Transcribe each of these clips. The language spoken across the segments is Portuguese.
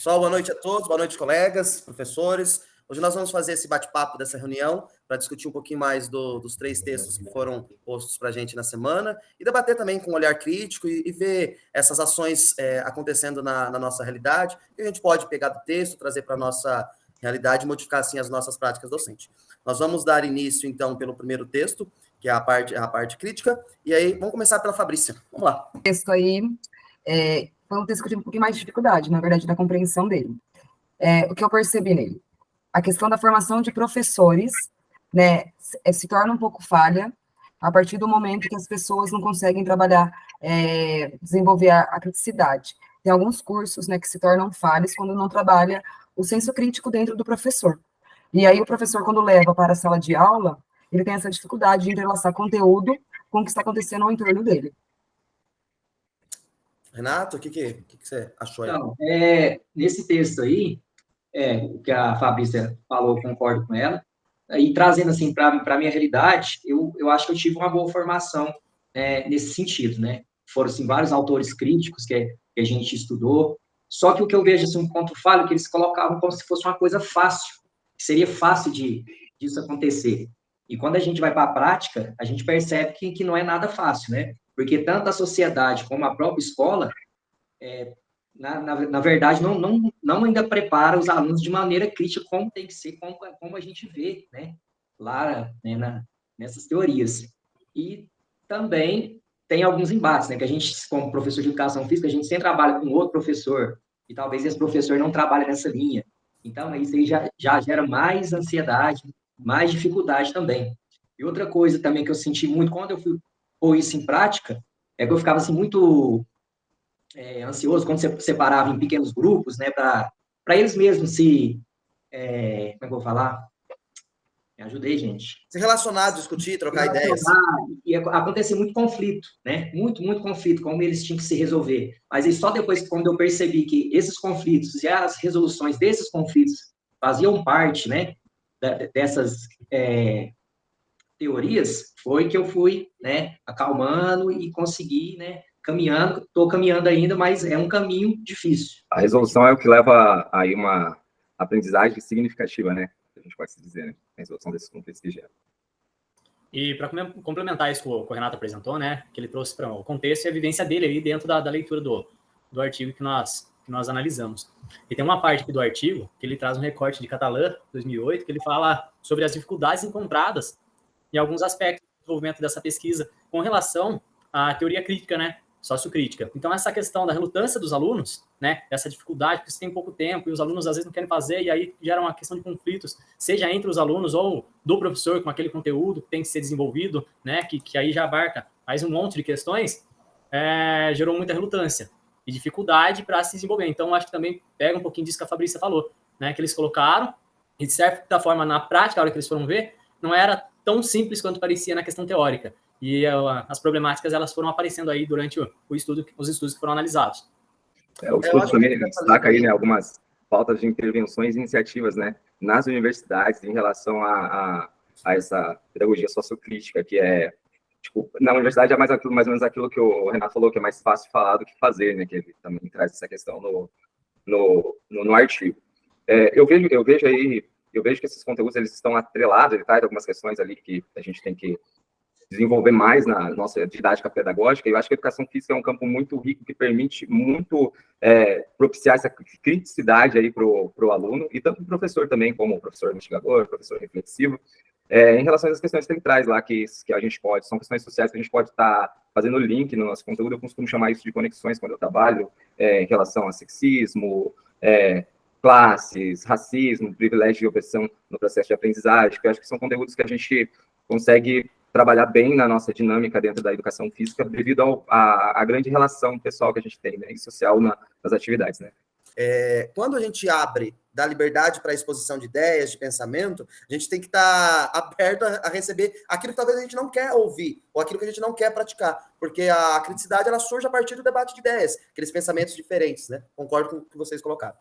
Pessoal, boa noite a todos, boa noite, colegas, professores. Hoje nós vamos fazer esse bate-papo dessa reunião para discutir um pouquinho mais dos 3 textos que foram postos para a gente na semana e debater também com um olhar crítico e ver essas ações acontecendo na nossa realidade, que a gente pode pegar do texto, trazer para a nossa realidade e modificar, assim, as nossas práticas docentes. Nós vamos dar início, então, pelo primeiro texto, que é a parte crítica, e aí vamos começar pela Fabrícia. Vamos lá. O texto aí foi um texto que eu tive um pouquinho mais de dificuldade, na verdade, da compreensão dele. O que eu percebi nele? A questão da formação de professores, né, se torna um pouco falha a partir do momento que as pessoas não conseguem trabalhar, desenvolver a criticidade. Tem alguns cursos, né, que se tornam falhos quando não trabalha o senso crítico dentro do professor. E aí o professor, quando leva para a sala de aula, ele tem essa dificuldade de entrelaçar conteúdo com o que está acontecendo ao entorno dele. Renato, o que você achou aí? Então, nesse texto aí, o que a Fabrícia falou, eu concordo com ela, e trazendo, assim, para a minha realidade, eu acho que eu tive uma boa formação nesse sentido, né? Foram, assim, vários autores críticos que a gente estudou, só que o que eu vejo, assim, um ponto falho, é que eles colocavam como se fosse uma coisa fácil, que seria fácil disso acontecer. E quando a gente vai para a prática, a gente percebe que não é nada fácil, né? Porque tanto a sociedade como a própria escola, na verdade, não ainda prepara os alunos de maneira crítica, como tem que ser, como a gente vê, né, lá, né, nessas teorias. E também tem alguns embates, né, que a gente, como professor de educação física, a gente sempre trabalha com outro professor, e talvez esse professor não trabalhe nessa linha. Então, isso aí já gera mais ansiedade, mais dificuldade também. E outra coisa também que eu senti muito, quando eu fui pôr isso em prática, é que eu ficava, assim, muito ansioso quando você separava em pequenos grupos, né, para eles mesmos como é que eu vou falar? Me ajudei, gente. Se relacionar, discutir, trocar ideias. E acontecia muito conflito, né? Muito conflito, como eles tinham que se resolver. Mas aí só depois, quando eu percebi que esses conflitos e as resoluções desses conflitos faziam parte, né, dessas teorias, foi que eu fui, né, acalmando e consegui, né, caminhando. Estou caminhando ainda, mas é um caminho difícil. A resolução é o que leva aí uma aprendizagem significativa, né? A gente pode dizer, né? A resolução desses conflitos que geram. E para complementar isso que o Renato apresentou, né, que ele trouxe para o contexto e a vivência dele aí dentro da leitura do artigo que nós analisamos. E tem uma parte aqui do artigo que ele traz um recorte de Catalã, 2008, que ele fala sobre as dificuldades encontradas em alguns aspectos do desenvolvimento dessa pesquisa com relação à teoria crítica, né, sociocrítica. Então, essa questão da relutância dos alunos, né, essa dificuldade, porque você tem pouco tempo e os alunos às vezes não querem fazer, e aí gera uma questão de conflitos, seja entre os alunos ou do professor com aquele conteúdo que tem que ser desenvolvido, né, que aí já abarca mais um monte de questões, gerou muita relutância e dificuldade para se desenvolver. Então, acho que também pega um pouquinho disso que a Fabrícia falou, né, que eles colocaram, e de certa forma, na prática, a hora que eles foram ver, não era tão simples quanto parecia na questão teórica. E as problemáticas, elas foram aparecendo aí durante os estudos que foram analisados. O estudo também destaca aí, né, algumas faltas de intervenções e iniciativas, né, nas universidades em relação a essa pedagogia sociocrítica, que tipo, na universidade é mais ou menos aquilo que o Renato falou, que é mais fácil falar do que fazer, né, que ele também traz essa questão no artigo. Eu vejo que esses conteúdos, eles estão atrelados, ele traz algumas questões ali que a gente tem que desenvolver mais na nossa didática pedagógica, e eu acho que a educação física é um campo muito rico, que permite muito propiciar essa criticidade aí para o aluno, e tanto o professor também, como o professor investigador, professor reflexivo, em relação às questões que ele traz lá, que a gente pode, são questões sociais que a gente pode estar fazendo link no nosso conteúdo. Eu costumo chamar isso de conexões quando eu trabalho, em relação a sexismo, classes, racismo, privilégio e opressão no processo de aprendizagem, que eu acho que são conteúdos que a gente consegue trabalhar bem na nossa dinâmica dentro da educação física, devido à grande relação pessoal que a gente tem, né, e social nas atividades, né? Quando a gente abre da liberdade para a exposição de ideias, de pensamento, a gente tem que estar aberto a receber aquilo que talvez a gente não quer ouvir, ou aquilo que a gente não quer praticar, porque a criticidade, ela surge a partir do debate de ideias, aqueles pensamentos diferentes, né? Concordo com o que vocês colocaram.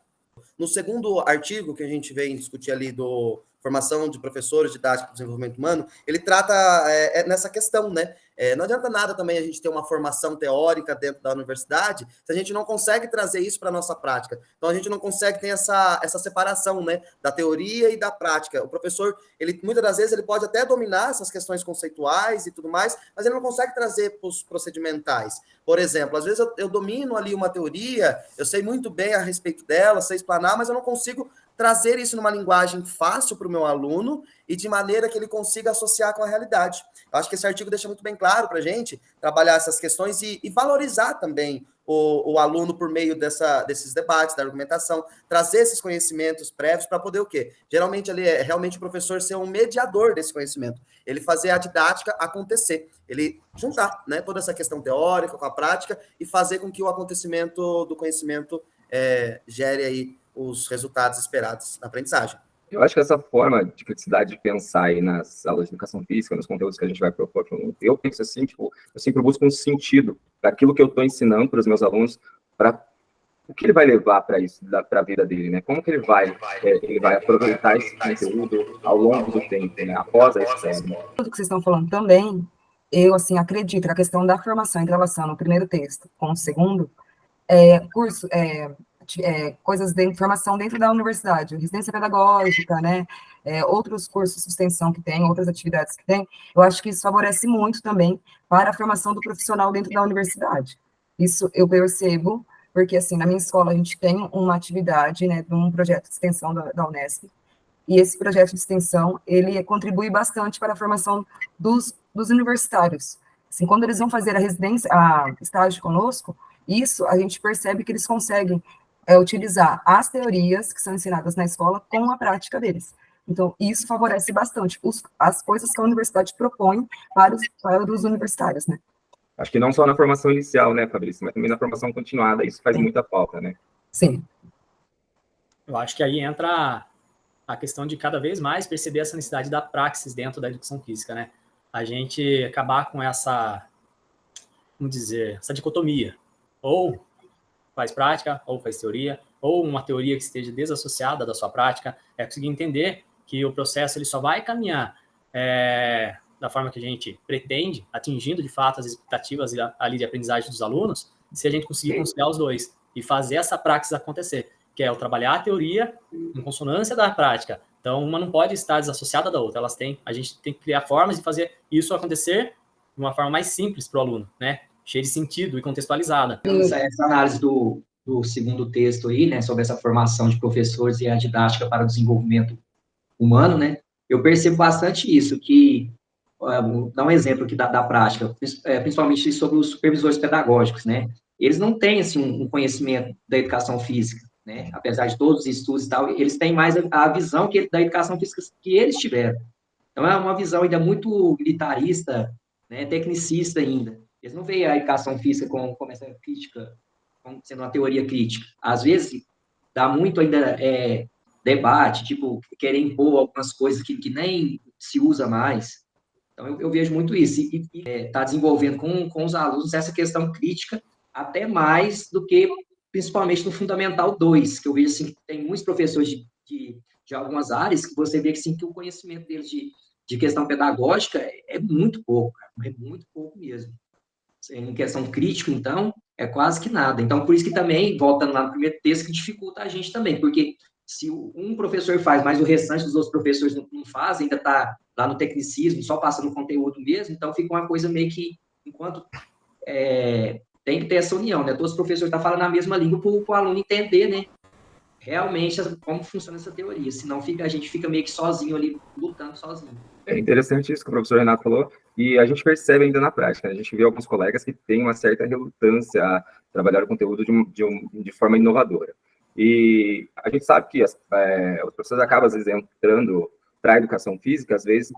No segundo artigo que a gente vem discutir ali do formação de professores, didática do desenvolvimento humano, ele trata nessa questão, né? Não adianta nada também a gente ter uma formação teórica dentro da universidade se a gente não consegue trazer isso para a nossa prática. Então, a gente não consegue ter essa separação, né, da teoria e da prática. O professor, muitas das vezes, ele pode até dominar essas questões conceituais e tudo mais, mas ele não consegue trazer para os procedimentais. Por exemplo, às vezes eu domino ali uma teoria, eu sei muito bem a respeito dela, sei explanar, mas eu não consigo trazer isso numa linguagem fácil para o meu aluno e de maneira que ele consiga associar com a realidade. Eu acho que esse artigo deixa muito bem claro para a gente trabalhar essas questões e valorizar também o aluno por meio desses debates, da argumentação, trazer esses conhecimentos prévios para poder o quê? Geralmente ali é realmente o professor ser um mediador desse conhecimento, ele fazer a didática acontecer, ele juntar, né, toda essa questão teórica com a prática e fazer com que o acontecimento do conhecimento gere aí os resultados esperados na aprendizagem. Eu acho que essa forma de flexibilidade de pensar aí nas aulas de educação física, nos conteúdos que a gente vai propor, eu penso assim, tipo, eu sempre busco um sentido daquilo que eu estou ensinando para os meus alunos, para o que ele vai levar para isso, para a vida dele, né? Como que ele vai aproveitar esse conteúdo ao longo do tempo, né? Após a escola. Tudo que vocês estão falando também, eu, assim, acredito na questão da formação em relação no primeiro texto com o segundo, coisas de formação dentro da universidade, residência pedagógica, né, outros cursos de extensão que tem, outras atividades que tem, eu acho que isso favorece muito também para a formação do profissional dentro da universidade. Isso eu percebo, porque, assim, na minha escola a gente tem uma atividade, né, de um projeto de extensão da Unesp, e esse projeto de extensão, ele contribui bastante para a formação dos universitários. Assim, quando eles vão fazer a estágio conosco, isso a gente percebe que eles conseguem utilizar as teorias que são ensinadas na escola com a prática deles. Então, isso favorece bastante as coisas que a universidade propõe para os universitários, né? Acho que não só na formação inicial, né, Fabrício, mas também na formação continuada, isso faz muita falta, né? Sim. Eu acho que aí entra a questão de cada vez mais perceber essa necessidade da praxis dentro da educação física, né? A gente acabar com essa, vamos dizer, essa dicotomia. Ou faz prática, ou faz teoria, ou uma teoria que esteja desassociada da sua prática, conseguir entender que o processo ele só vai caminhar da forma que a gente pretende, atingindo de fato as expectativas ali de aprendizagem dos alunos, se a gente conseguir conciliar os dois e fazer essa praxis acontecer, que é o trabalhar a teoria em consonância da prática. Então, uma não pode estar desassociada da outra, a gente tem que criar formas de fazer isso acontecer de uma forma mais simples para o aluno, né? Cheia de sentido e contextualizada. Essa análise do segundo texto aí, né, sobre essa formação de professores e a didática para o desenvolvimento humano, né, eu percebo bastante isso, que, vou dar um exemplo aqui da prática, principalmente sobre os supervisores pedagógicos, né, eles não têm, assim, um conhecimento da educação física, né, apesar de todos os estudos e tal, eles têm mais a visão da educação física que eles tiveram. Então, é uma visão ainda muito militarista, né, tecnicista ainda. Eles não veem a educação física como essa crítica, como sendo uma teoria crítica. Às vezes, dá muito ainda debate, tipo, querer impor algumas coisas que nem se usa mais. Então, eu vejo muito isso. E está desenvolvendo com os alunos essa questão crítica, até mais do que, principalmente, no Fundamental 2, que eu vejo assim, que tem muitos professores de algumas áreas que você vê que, assim, que o conhecimento deles de questão pedagógica é muito pouco, é muito pouco mesmo. Em questão crítica, então, é quase que nada. Então, por isso que também, voltando lá no primeiro texto, que dificulta a gente também, porque se um professor faz, mas o restante dos outros professores não fazem, ainda está lá no tecnicismo, só passando o conteúdo mesmo, então fica uma coisa meio que, enquanto tem que ter essa união, né? Todos os professores estão falando a mesma língua para o aluno entender, né? Realmente como funciona essa teoria, senão a gente fica meio que sozinho ali, lutando sozinho. É interessante isso que o professor Renato falou, e a gente percebe ainda na prática, né? A gente vê alguns colegas que têm uma certa relutância a trabalhar o conteúdo de forma inovadora. E a gente sabe que os professores acabam, às vezes, entrando para a educação física, às vezes,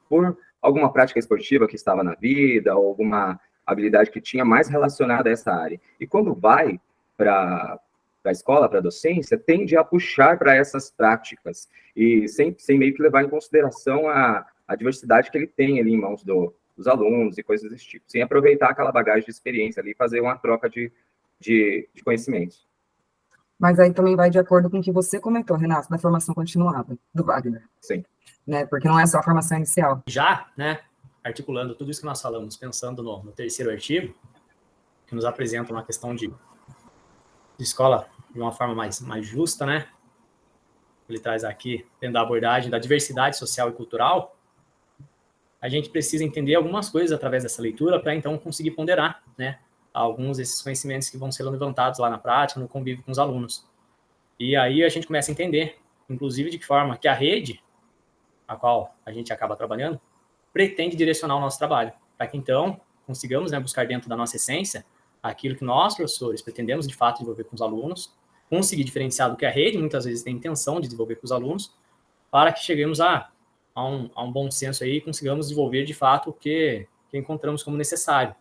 por alguma prática esportiva que estava na vida, ou alguma habilidade que tinha mais relacionada a essa área. E quando vai para a escola, para a docência, tende a puxar para essas práticas, e sem meio que levar em consideração a diversidade que ele tem ali em mãos dos alunos e coisas desse tipo, sem aproveitar aquela bagagem de experiência ali e fazer uma troca de conhecimentos. Mas aí também vai de acordo com o que você comentou, Renato, da formação continuada do Wagner. Sim. Né? Porque não é só a formação inicial. Já, né, articulando tudo isso que nós falamos, pensando no terceiro artigo, que nos apresenta uma questão de escola de uma forma mais justa, né? Ele traz aqui, dentro da abordagem da diversidade social e cultural, a gente precisa entender algumas coisas através dessa leitura para, então, conseguir ponderar, né, alguns desses conhecimentos que vão ser levantados lá na prática, no convívio com os alunos. E aí a gente começa a entender, inclusive, de que forma que a rede, a qual a gente acaba trabalhando, pretende direcionar o nosso trabalho, para que, então, consigamos, né, buscar dentro da nossa essência aquilo que nós, professores, pretendemos, de fato, desenvolver com os alunos, conseguir diferenciar do que a rede, muitas vezes, tem intenção de desenvolver com os alunos, para que cheguemos a um bom senso aí e consigamos desenvolver, de fato, o que encontramos como necessário.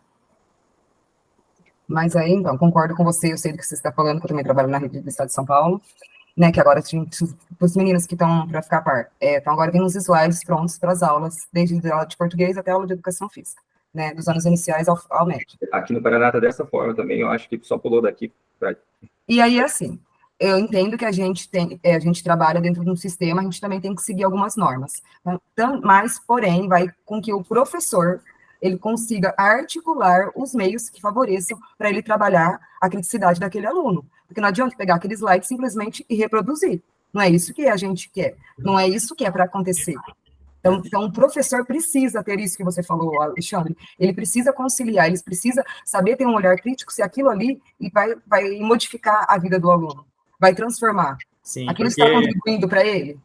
Mas aí, então, concordo com você, eu sei do que você está falando, que eu também trabalho na rede do Estado de São Paulo, né, que agora, os meninos que estão para ficar par, então agora vem os slides prontos para as aulas, desde a aula de português até a aula de educação física, né, dos anos iniciais ao médio. Aqui no Paraná tá dessa forma também, eu acho que só pulou daqui. E aí, assim, eu entendo que a gente trabalha dentro de um sistema, a gente também tem que seguir algumas normas, mas, porém, vai com que o professor ele consiga articular os meios que favoreçam para ele trabalhar a criticidade daquele aluno. Porque não adianta pegar aquele slide simplesmente e reproduzir. Não é isso que a gente quer. Não é isso que é para acontecer. Então, o professor precisa ter isso que você falou, Alexandre. Ele precisa conciliar, ele precisa saber ter um olhar crítico se aquilo ali vai modificar a vida do aluno, vai transformar. Sim, aquilo está contribuindo para ele.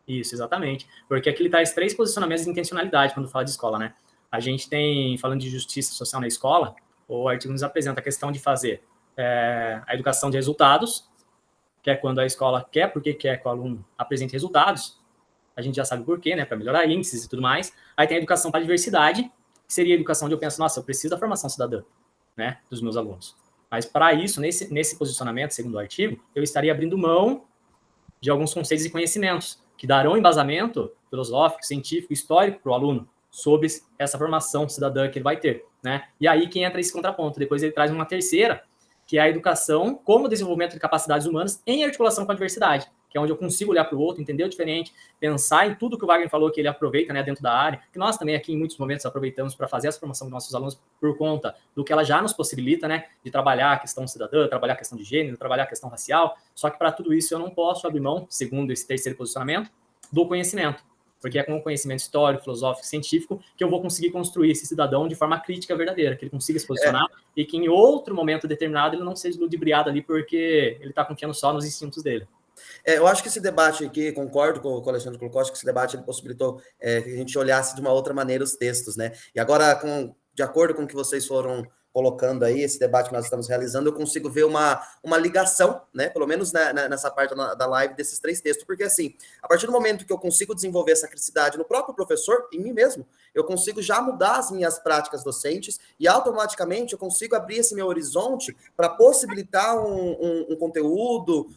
Isso, exatamente. Porque aqui ele traz 3 posicionamentos de intencionalidade quando fala de escola, né? A gente tem, falando de justiça social na escola, o artigo nos apresenta a questão de fazer a educação de resultados, que é quando a escola quer, porque quer que o aluno apresente resultados, a gente já sabe por quê, né, para melhorar índices e tudo mais. Aí tem a educação para a diversidade, que seria a educação onde eu penso, nossa, eu preciso da formação cidadã, né, dos meus alunos. Mas para isso, nesse posicionamento, segundo o artigo, eu estaria abrindo mão de alguns conceitos e conhecimentos que darão embasamento filosófico, científico, histórico para o aluno, sobre essa formação cidadã que ele vai ter, né? E aí que entra esse contraponto. Depois ele traz uma terceira, que é a educação como desenvolvimento de capacidades humanas em articulação com a diversidade, que é onde eu consigo olhar para o outro, entender o diferente, pensar em tudo que o Wagner falou que ele aproveita, né, dentro da área, que nós também aqui em muitos momentos aproveitamos para fazer essa formação dos nossos alunos por conta do que ela já nos possibilita, né, de trabalhar a questão cidadã, trabalhar a questão de gênero, trabalhar a questão racial. Só que para tudo isso eu não posso abrir mão, segundo esse terceiro posicionamento, do conhecimento. Porque é com o conhecimento histórico, filosófico, científico que eu vou conseguir construir esse cidadão de forma crítica verdadeira, que ele consiga se posicionar e que em outro momento determinado ele não seja ludibriado ali porque ele está confiando só nos instintos dele. Eu acho que esse debate aqui, concordo com o Alexandre colocou, acho que esse debate ele possibilitou que a gente olhasse de uma outra maneira os textos, né? E agora, de acordo com o que vocês foram colocando aí, esse debate que nós estamos realizando, eu consigo ver uma ligação, né, pelo menos nessa parte da live desses 3 textos, porque assim, a partir do momento que eu consigo desenvolver essa criticidade no próprio professor, em mim mesmo, eu consigo já mudar as minhas práticas docentes e automaticamente eu consigo abrir esse meu horizonte para possibilitar um conteúdo,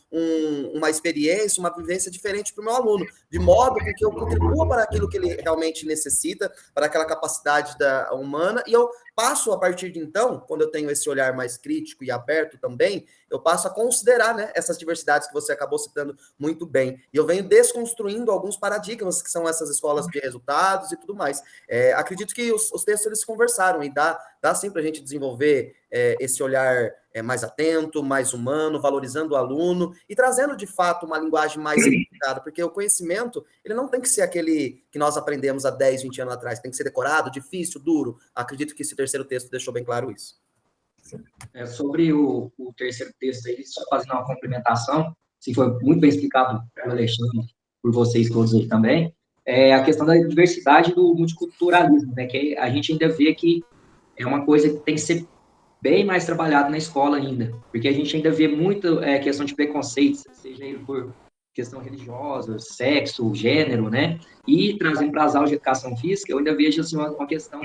uma experiência, uma vivência diferente para o meu aluno, de modo que eu contribua para aquilo que ele realmente necessita, para aquela capacidade humana, e eu passo, a partir de então, quando eu tenho esse olhar mais crítico e aberto também, eu passo a considerar, né, essas diversidades que você acabou citando muito bem. E eu venho desconstruindo alguns paradigmas que são essas escolas de resultados e tudo mais. Acredito que os textos eles conversaram e dá sim para a gente desenvolver esse olhar mais atento, mais humano, valorizando o aluno e trazendo, de fato, uma linguagem mais simplificada, porque o conhecimento ele não tem que ser aquele que nós aprendemos há 10, 20 anos atrás, tem que ser decorado, difícil, duro. Acredito que esse terceiro texto deixou bem claro isso. Sobre o terceiro texto aí, só fazendo uma complementação, se foi muito bem explicado pelo Alexandre, por vocês todos aí também, a questão da diversidade e do multiculturalismo, né, que a gente ainda vê que é uma coisa que tem que ser bem mais trabalhado na escola ainda, porque a gente ainda vê muito questão de preconceitos, seja ele por questão religiosa, sexo, gênero, né, e trazendo para as aulas de educação física, eu ainda vejo assim, uma questão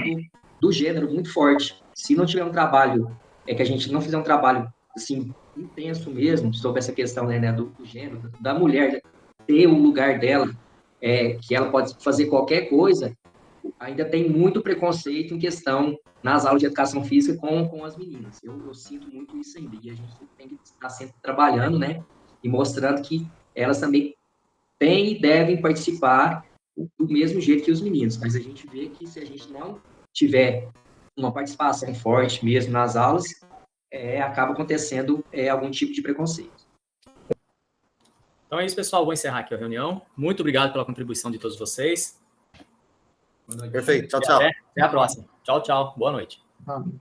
do gênero muito forte. Se não tiver um trabalho, que a gente não fizer um trabalho assim, intenso mesmo, sobre essa questão, né, do gênero, da mulher ter o lugar dela, que ela pode fazer qualquer coisa, ainda tem muito preconceito em questão nas aulas de educação física com as meninas. Eu sinto muito isso ainda, e a gente tem que estar sempre trabalhando, né, e mostrando que elas também têm e devem participar do mesmo jeito que os meninos, mas a gente vê que se a gente não tiver uma participação forte mesmo nas aulas, acaba acontecendo algum tipo de preconceito. Então é isso, pessoal. Vou encerrar aqui a reunião. Muito obrigado pela contribuição de todos vocês. Perfeito. Tchau, tchau. Até a próxima. Tchau, tchau. Boa noite. Vamos.